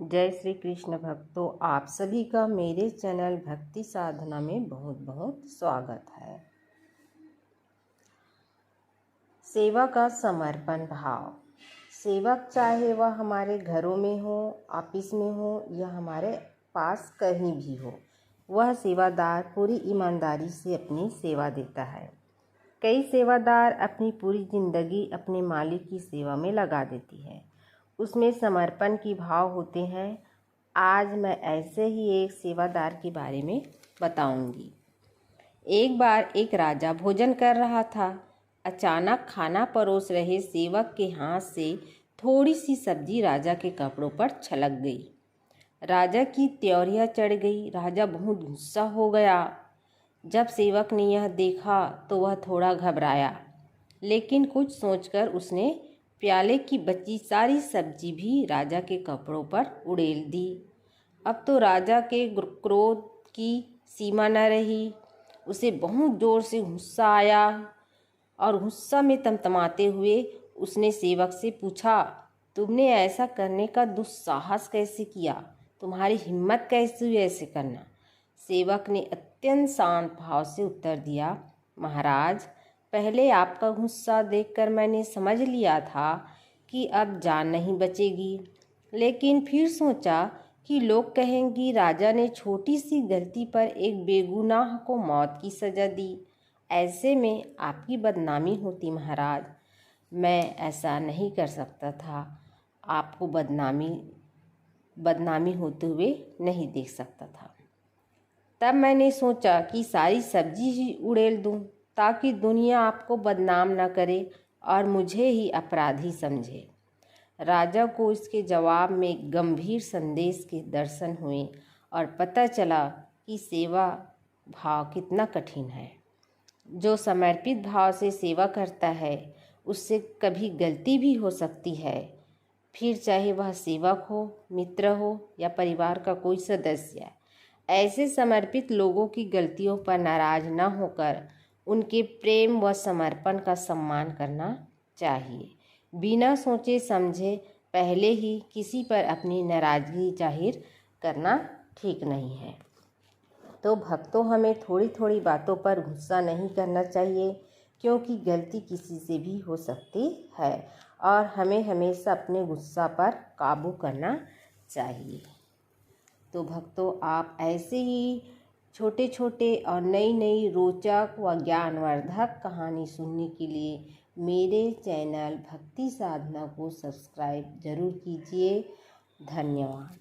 जय श्री कृष्ण भक्तों, आप सभी का मेरे चैनल भक्ति साधना में बहुत बहुत स्वागत है। सेवा का समर्पण भाव। सेवक चाहे वह हमारे घरों में हो, ऑफिस में हो या हमारे पास कहीं भी हो, वह सेवादार पूरी ईमानदारी से अपनी सेवा देता है। कई सेवादार अपनी पूरी जिंदगी अपने मालिक की सेवा में लगा देती है, उसमें समर्पण की भाव होते हैं। आज मैं ऐसे ही एक सेवादार के बारे में बताऊंगी। एक बार एक राजा भोजन कर रहा था। अचानक खाना परोस रहे सेवक के हाथ से थोड़ी सी सब्जी राजा के कपड़ों पर छलक गई। राजा की त्योरियां चढ़ गई। राजा बहुत गुस्सा हो गया। जब सेवक ने यह देखा तो वह थोड़ा घबराया, लेकिन कुछ सोचकर उसने प्याले की बची सारी सब्जी भी राजा के कपड़ों पर उड़ेल दी। अब तो राजा के क्रोध की सीमा न रही। उसे बहुत जोर से गुस्सा आया और गुस्सा में तमतमाते हुए उसने सेवक से पूछा, तुमने ऐसा करने का दुस्साहस कैसे किया? तुम्हारी हिम्मत कैसे हुई ऐसे करना? सेवक ने अत्यंत शांत भाव से उत्तर दिया, महाराज, पहले आपका गुस्सा देखकर मैंने समझ लिया था कि अब जान नहीं बचेगी, लेकिन फिर सोचा कि लोग कहेंगे राजा ने छोटी सी गलती पर एक बेगुनाह को मौत की सज़ा दी। ऐसे में आपकी बदनामी होती महाराज। मैं ऐसा नहीं कर सकता था। आपको बदनामी होते हुए नहीं देख सकता था। तब मैंने सोचा कि सारी सब्जी ही उड़ेल दूं, ताकि दुनिया आपको बदनाम न करे और मुझे ही अपराधी समझे। राजा को इसके जवाब में गंभीर संदेश के दर्शन हुए और पता चला कि सेवा भाव कितना कठिन है। जो समर्पित भाव से सेवा करता है उससे कभी गलती भी हो सकती है, फिर चाहे वह सेवक हो, मित्र हो या परिवार का कोई सदस्य। ऐसे समर्पित लोगों की गलतियों पर नाराज न होकर उनके प्रेम व समर्पण का सम्मान करना चाहिए। बिना सोचे समझे पहले ही किसी पर अपनी नाराज़गी जाहिर करना ठीक नहीं है। तो भक्तों, हमें थोड़ी थोड़ी बातों पर गुस्सा नहीं करना चाहिए, क्योंकि गलती किसी से भी हो सकती है और हमें हमेशा अपने गुस्सा पर काबू करना चाहिए। तो भक्तों, आप ऐसे ही छोटे छोटे और नई नई रोचक व ज्ञानवर्धक कहानी सुनने के लिए मेरे चैनल भक्ति साधना को सब्सक्राइब जरूर कीजिए। धन्यवाद।